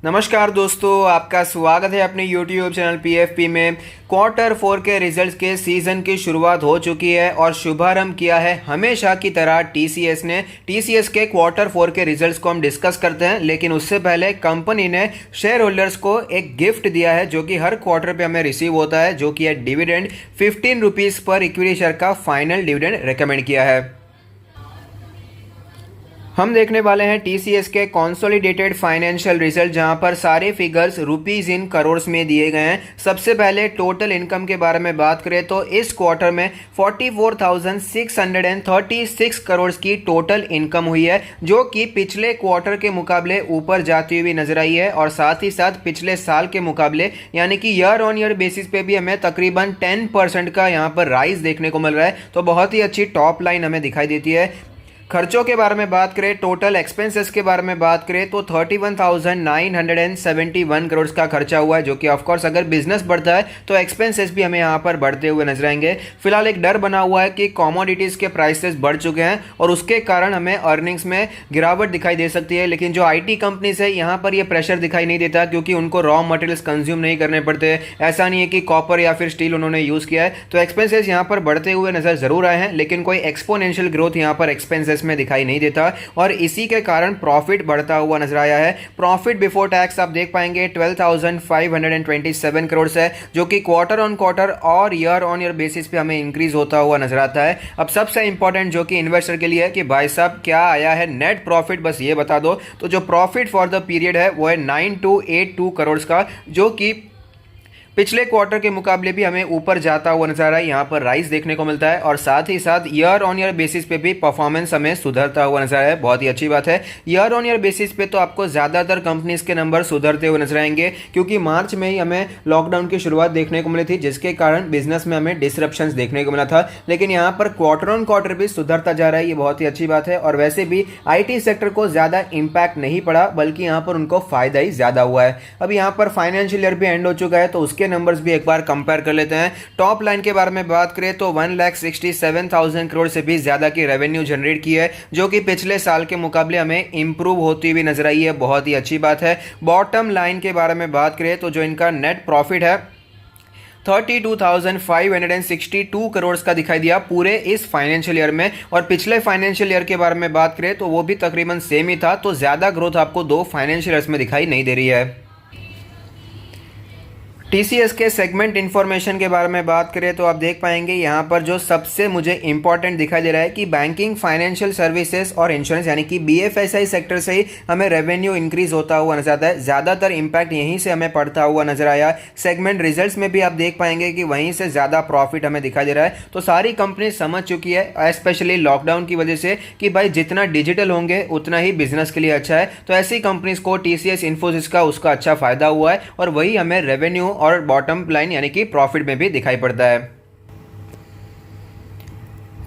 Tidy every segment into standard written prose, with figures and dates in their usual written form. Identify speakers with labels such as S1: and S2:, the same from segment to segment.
S1: नमस्कार दोस्तों, आपका स्वागत है अपने YouTube चैनल PFP में। क्वार्टर 4 के रिजल्ट्स के सीज़न की शुरुआत हो चुकी है और शुभारंभ किया है हमेशा की तरह TCS ने। TCS के क्वार्टर 4 के रिजल्ट्स को हम डिस्कस करते हैं, लेकिन उससे पहले कंपनी ने शेयर होल्डर्स को एक गिफ्ट दिया है जो कि हर क्वार्टर पे हमें रिसीव होता है, जो कि है डिविडेंड। 15 रुपीज़ पर इक्विटी शेयर का फाइनल डिविडेंड रिकमेंड किया है। हम देखने वाले हैं TCS के कॉन्सोलिडेटेड फाइनेंशियल रिजल्ट, जहां पर सारे फिगर्स रुपीज इन करोड़ में दिए गए हैं। सबसे पहले टोटल इनकम के बारे में बात करें तो इस क्वार्टर में 44,636 करोड़ की टोटल इनकम हुई है, जो कि पिछले क्वार्टर के मुकाबले ऊपर जाती हुई नजर आई है। और साथ ही साथ पिछले साल के मुकाबले यानी कि ईयर ऑन ईयर बेसिस पे भी हमें तकरीबन 10% का यहां पर राइज देखने को मिल रहा है। तो बहुत ही अच्छी टॉप लाइन हमें दिखाई देती है। खर्चों के बारे में बात करें, टोटल एक्सपेंसेस के बारे में बात करें तो 31,971 करोड़ का खर्चा हुआ है, जो कि ऑफकोर्स अगर बिजनेस बढ़ता है तो एक्सपेंसेस भी हमें यहाँ पर बढ़ते हुए नजर आएंगे। फिलहाल एक डर बना हुआ है कि कमोडिटीज़ के प्राइसेस बढ़ चुके हैं और उसके कारण हमें अर्निंग्स में गिरावट दिखाई दे सकती है। लेकिन जो IT कंपनीज है यहाँ पर ये प्रेशर दिखाई नहीं देता, क्योंकि उनको रॉ मटेरियल्स कंज्यूम नहीं करने पड़ते। ऐसा नहीं है कि कॉपर या फिर स्टील उन्होंने यूज़ किया है। तो एक्सपेंसेस यहाँ पर बढ़ते हुए नजर जरूर आए हैं, लेकिन कोई एक्सपोनेंशियल ग्रोथ यहाँ पर एक्सपेंसेस में दिखाई नहीं देता और इसी के कारण प्रॉफिट बढ़ता हुआ नजर आया है। प्रॉफिट बिफोर टैक्स आप देख पाएंगे 12,527 करोड़ है, जो कि क्वार्टर ऑन क्वार्टर और ईयर ऑन ईयर बेसिस पे हमें इंक्रीज होता हुआ नजर आता है। अब सबसे इंपॉर्टेंट जो कि इन्वेस्टर के लिए है कि भाई साहब क्या आया है नेट प्रॉफिट, बस ये बता दो। तो जो प्रॉफिट फॉर द पीरियड है वो है 9282 करोड़ का, जो कि पिछले क्वार्टर के मुकाबले भी हमें ऊपर जाता हुआ नजर आ रहा है। यहाँ पर राइज देखने को मिलता है और साथ ही साथ ईयर ऑन ईयर बेसिस पे भी परफॉर्मेंस हमें सुधरता हुआ नजर आ रहा है। बहुत ही अच्छी बात है। ईयर ऑन ईयर बेसिस पे तो आपको ज़्यादातर कंपनीज के नंबर सुधरते हुए नजर आएंगे, क्योंकि मार्च में ही हमें लॉकडाउन की शुरुआत देखने को मिली थी, जिसके कारण बिजनेस में हमें डिसरप्शंस देखने को मिला था। लेकिन यहाँ पर क्वार्टर ऑन क्वार्टर भी सुधरता जा रहा है, ये बहुत ही अच्छी बात है। और वैसे भी IT सेक्टर को ज़्यादा इम्पैक्ट नहीं पड़ा, बल्कि यहाँ पर उनको फायदा ही ज़्यादा हुआ है। अब यहाँ पर फाइनेंशियल ईयर भी एंड हो चुका है, तो उसके नंबर्स भी एक बार कंपेयर कर लेते हैं। टॉप लाइन के बारे में बात करें तो 1,67,000 करोड़ से भी ज्यादा की रेवेन्यू जनरेट की है, जो कि पिछले साल के मुकाबले हमें इंप्रूव होती हुई नजर आई है। बहुत ही अच्छी बात है। बॉटम लाइन के बारे में बात करें तो जो इनका नेट प्रॉफिट है 32,562 करोड़ का दिखाई दिया पूरे इस फाइनेंशियल ईयर में। और पिछले फाइनेंशियल ईयर के बारे में बात करें तो वो भी तकरीबन सेम ही था। तो ज्यादा ग्रोथ आपको दो फाइनेंशियल ईयर्स में दिखाई नहीं दे रही है। TCS के सेगमेंट इन्फॉर्मेशन के बारे में बात करें तो आप देख पाएंगे यहाँ पर जो सबसे मुझे इंपॉर्टेंट दिखाई दे रहा है कि बैंकिंग, फाइनेंशियल सर्विसेज और इंश्योरेंस यानी कि BFSI सेक्टर से ही हमें रेवेन्यू इंक्रीज होता हुआ नजर आता है। ज़्यादातर इंपैक्ट यहीं से हमें पड़ता हुआ नजर आया। सेगमेंट रिजल्ट्स में भी आप देख पाएंगे कि वहीं से ज़्यादा प्रॉफिट हमें दिखाई दे रहा है। तो सारी कंपनी समझ चुकी है, स्पेशली लॉकडाउन की वजह से, कि भाई जितना डिजिटल होंगे उतना ही बिजनेस के लिए अच्छा है। तो ऐसी कंपनीज को TCS, इन्फोसिस का उसका अच्छा फायदा हुआ है और वही हमें रेवेन्यू और बॉटम लाइन यानी कि प्रॉफिट में भी दिखाई पड़ता है।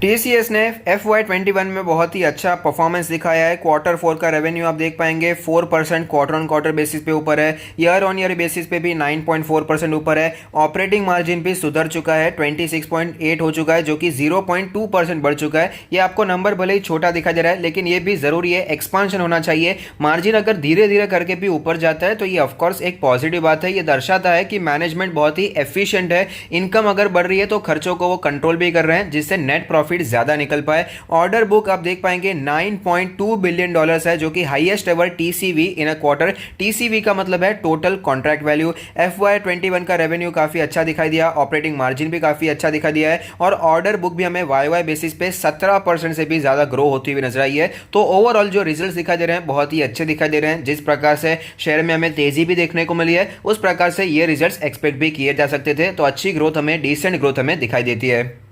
S1: TCS ने FY21 में बहुत ही अच्छा परफॉर्मेंस दिखाया है। क्वार्टर 4 का रेवेन्यू आप देख पाएंगे 4% क्वार्टर ऑन क्वार्टर बेसिस पे ऊपर है। ईयर ऑन ईयर बेसिस पे भी 9.4% ऊपर है। ऑपरेटिंग मार्जिन भी सुधर चुका है, 26.8 हो चुका है, जो कि 0.2% बढ़ चुका है। ये आपको नंबर भले ही छोटा दिखा दे रहा है, लेकिन ये भी जरूरी है, एक्सपांशन होना चाहिए। मार्जिन अगर धीरे धीरे करके भी ऊपर जाता है तो ये ऑफकोर्स एक पॉजिटिव बात है। ये दर्शाता है कि मैनेजमेंट बहुत ही एफिशिएंट है। इनकम अगर बढ़ रही है तो खर्चों को वो कंट्रोल भी कर रहे हैं, जिससे नेट प्रॉफिट ज्यादा निकल पाए। ऑर्डर बुक आप देख पाएंगे 9.2 बिलियन डॉलर्स है, जो कि highest ever TCV in a quarter. TCV का मतलब है टोटल कॉन्ट्रैक्ट वैल्यू। FY21 का रेवेन्यू काफी अच्छा दिखाई दिया, ऑपरेटिंग मार्जिन भी काफी अच्छा दिखाई दिया है और ऑर्डर बुक भी हमें YY बेसिस पे 17% से भी ज्यादा ग्रो होती हुई नजर आई है। तो ओवरऑल जो रिजल्ट्स दिखाई दे रहे हैं बहुत ही अच्छे दिखाई दे रहे हैं। जिस प्रकार से शेयर में हमें तेजी भी देखने को मिली है, उस प्रकार से ये रिजल्ट्स एक्सपेक्ट भी किए जा सकते थे। तो अच्छी ग्रोथ हमें, डिसेंट ग्रोथ हमें दिखाई देती है।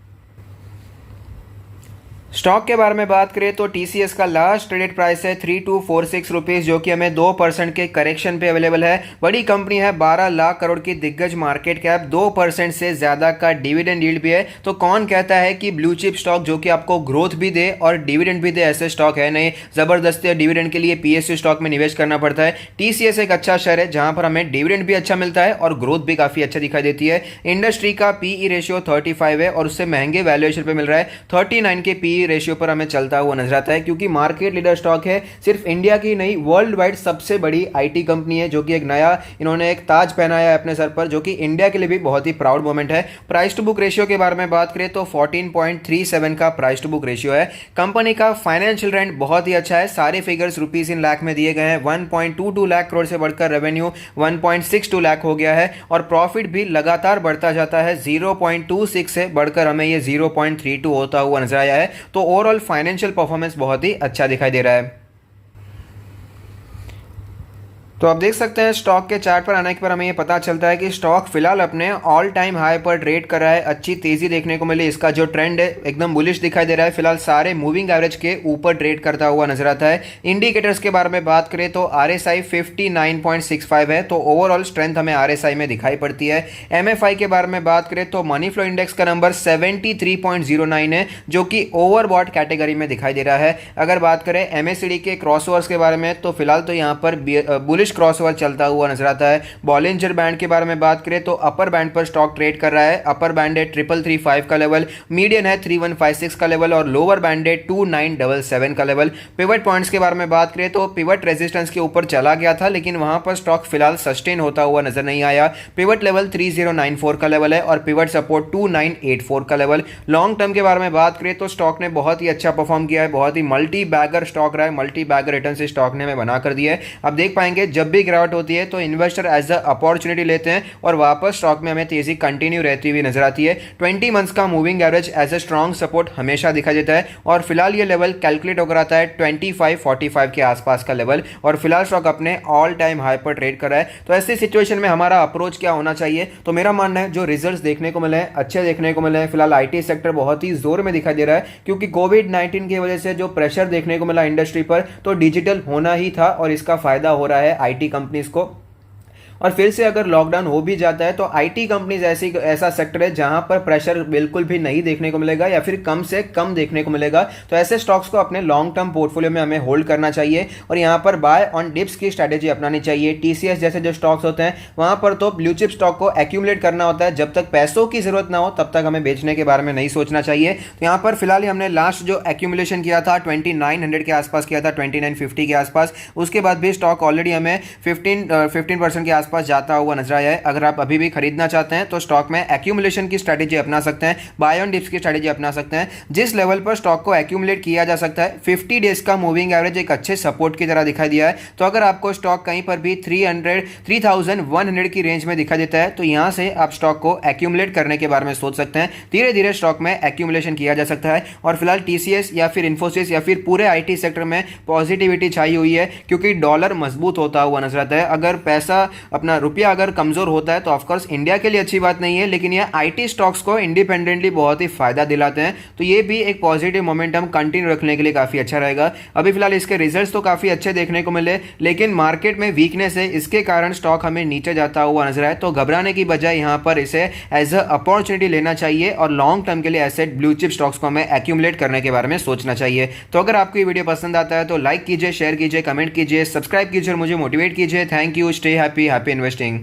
S1: स्टॉक के बारे में बात करें तो TCS का लास्ट ट्रेडेड प्राइस है 3246 रुपीज़, जो कि हमें 2% के करेक्शन पे अवेलेबल है। बड़ी कंपनी है, 12 लाख करोड़ की दिग्गज मार्केट कैप, 2% से ज़्यादा का डिविडेंड यील्ड भी है। तो कौन कहता है कि ब्लू चिप स्टॉक जो कि आपको ग्रोथ भी दे और डिविडेंड भी दे, ऐसे स्टॉक है नहीं। ज़बरदस्ती डिविडेंड के लिए PSU स्टॉक में निवेश करना पड़ता है। TCS एक अच्छा शेयर है जहाँ पर हमें डिविडेंड भी अच्छा मिलता है और ग्रोथ भी काफ़ी अच्छा दिखाई देती है। इंडस्ट्री का PE रेशियो 35 है और उससे महंगे वैल्यूएशन पे मिल रहा है। 39 के PE पी रेशियो पर हमें चलता हुआ नजर आता है, क्योंकि मार्केट लीडर स्टॉक है। सिर्फ इंडिया की नहीं, वर्ल्ड वाइड सबसे बड़ी आईटी कंपनी है, जो कि एक नया इन्होंने एक ताज पहनाया है अपने सर पर, जो कि इंडिया के लिए भी बहुत ही प्राउड मोमेंट है। प्राइस टू बुक रेशियो के बारे में बात करें तो 14.37 का प्राइस टू बुक रेशियो है। कंपनी का फाइनेंशियल रेंट बहुत ही अच्छा है। सारे फिगर्स रुपीज इन लाख में दिए गए हैं। 1.22 लाख करोड़ से बढ़कर रेवेन्यू 1.62 लाख हो गया है और प्रॉफिट भी लगातार बढ़ता जाता है। 0.26 से बढ़कर हमें ये 0.32 होता हुआ नजर आया है। तो ओवरऑल फाइनेंशियल परफॉर्मेंस बहुत ही अच्छा दिखाई दे रहा है। तो आप देख सकते हैं स्टॉक के चार्ट पर आने के बाद हमें ये पता चलता है कि स्टॉक फिलहाल अपने ऑल टाइम हाई पर ट्रेड कर रहा है। अच्छी तेजी देखने को मिली। इसका जो ट्रेंड है एकदम बुलिश दिखाई दे रहा है। फिलहाल सारे मूविंग एवरेज के ऊपर ट्रेड करता हुआ नजर आता है। इंडिकेटर्स के बारे में बात करें तो RSI 59.65 है, तो ओवरऑल स्ट्रेंथ हमें RSI में दिखाई पड़ती है। MFI के बारे में बात करें तो मनी फ्लो इंडेक्स का नंबर 73.09 है, जो कि ओवरबॉट कैटेगरी में दिखाई दे रहा है। अगर बात करें MACD के क्रॉसओवर्स के बारे में तो फिलहाल तो यहाँ पर बुलिश क्रॉसओवर चलता हुआ नजर आता है। बॉलिंजर बैंड के बारे में बात करें तो अपर बैंड पर स्टॉक ट्रेड कर रहा है। अपर बैंड है 3335 का लेवल, मीडियन है 3156 का लेवल और लोअर बैंड है 2977 का लेवल। पिवट पॉइंट्स के बारे में बात करें तो पिवट रेजिस्टेंस के ऊपर चला गया था, लेकिन वहां पर स्टॉक फिलहाल सस्टेन होता हुआ नजर नहीं आया। पिवट लेवल 3094 का लेवल है और पिवट सपोर्ट 2984 का लेवल। लॉन्ग टर्म के बारे में बात करें तो स्टॉक ने बहुत ही अच्छा परफॉर्म किया है। बहुत ही मल्टी बैगर स्टॉक रहा है। मल्टी बैगर रिटर्न से स्टॉक ने हमें बना कर दिया है। अब देख पाएंगे जब भी गिरावट होती है तो इन्वेस्टर एज अ अपॉर्चुनिटी लेते हैं और वापस स्टॉक में हमें तेजी कंटिन्यू रहती हुई नजर आती है। 20 मंथ्स का moving average as a strong support हमेशा दिखाई देता है और फिलहाल ये लेवल कैलकुलेट होकर आता है 2545 के आसपास का लेवल और फिलहाल स्टॉक अपने ऑल टाइम हाई पर ट्रेड कर रहा है। तो ऐसी सिचुएशन में हमारा अप्रोच क्या होना चाहिए? तो मेरा मानना है जो रिजल्ट्स देखने को मिले हैं अच्छे देखने को मिले हैं। फिलहाल आईटी सेक्टर बहुत ही जोर में दिखाई दे रहा है, क्योंकि कोविड-19 की वजह से जो प्रेशर देखने को मिला इंडस्ट्री पर, तो डिजिटल होना ही था और इसका फायदा हो रहा है आईटी कंपनीज को। और फिर से अगर लॉकडाउन हो भी जाता है तो आईटी कंपनीज ऐसा सेक्टर है जहां पर प्रेशर बिल्कुल भी नहीं देखने को मिलेगा या फिर कम से कम देखने को मिलेगा। तो ऐसे स्टॉक्स को अपने लॉन्ग टर्म पोर्टफोलियो में हमें होल्ड करना चाहिए और यहां पर बाय ऑन डिप्स की स्ट्रैटेजी अपनानी चाहिए। टीसीएस जैसे जो स्टॉक्स होते हैं वहां पर तो ब्लू चिप स्टॉक को एक्यूमुलेट करना होता है। जब तक पैसों की जरूरत ना हो तब तक हमें बेचने के बारे में नहीं सोचना चाहिए। तो यहाँ पर फिलहाल हमने लास्ट जो एक्यूमुलेशन किया था 2900 के आसपास किया था, 2950 के आसपास। उसके बाद भी स्टॉक ऑलरेडी हमें 15% के आसपास जाता हुआ नजर आया है। अगर आप अभी भी खरीदना चाहते हैं तो स्टॉक में एक्यूमुलेशन की स्ट्रैटेजी अपना सकते हैं, बाय ऑन डिप्स की स्ट्रैटेजी अपना सकते हैं। जिस लेवल पर स्टॉक को एक्यूमुलेट किया जा सकता है 50 डेज का मूविंग एवरेज एक अच्छे सपोर्ट की तरह दिखाई दिया है। तो अगर आपको स्टॉक कहीं पर भी 3100 की रेंज में दिखाई देता है तो यहां से आप स्टॉक को एक्यूमुलेट करने के बारे में सोच सकते हैं। धीरे धीरे स्टॉक में एक्यूमुलेशन किया जा सकता है और फिलहाल टीसीएस या फिर इन्फोसिस या फिर पूरे आईटी सेक्टर में पॉजिटिविटी छाई हुई है, क्योंकि डॉलर मजबूत होता हुआ नजर आता है। अगर पैसा अपना रुपया अगर कमजोर होता है तो ऑफकोर्स इंडिया के लिए अच्छी बात नहीं है, लेकिन ये आईटी स्टॉक्स को इंडिपेंडेंटली बहुत ही फायदा दिलाते हैं। तो ये भी एक पॉजिटिव मोमेंटम कंटिन्यू रखने के लिए काफी अच्छा रहेगा। अभी फिलहाल इसके रिजल्ट्स तो काफी अच्छे देखने को मिले, लेकिन मार्केट में वीकनेस है, इसके कारण स्टॉक हमें नीचे जाता हुआ नजर आए। तो घबराने की बजाय यहाँ पर इसे एज अ अपॉर्चुनिटी लेना चाहिए और लॉन्ग टर्म के लिए एसेट ब्लू चिप स्टॉक्स को हमें एक्यूमुलेट करने के बारे में सोचना चाहिए। तो अगर आपको ये वीडियो पसंद आता है तो लाइक कीजिए, शेयर कीजिए, कमेंट कीजिए, सब्सक्राइब कीजिए और मुझे मोटिवेट कीजिए। Thank you. Stay happy, happy investing.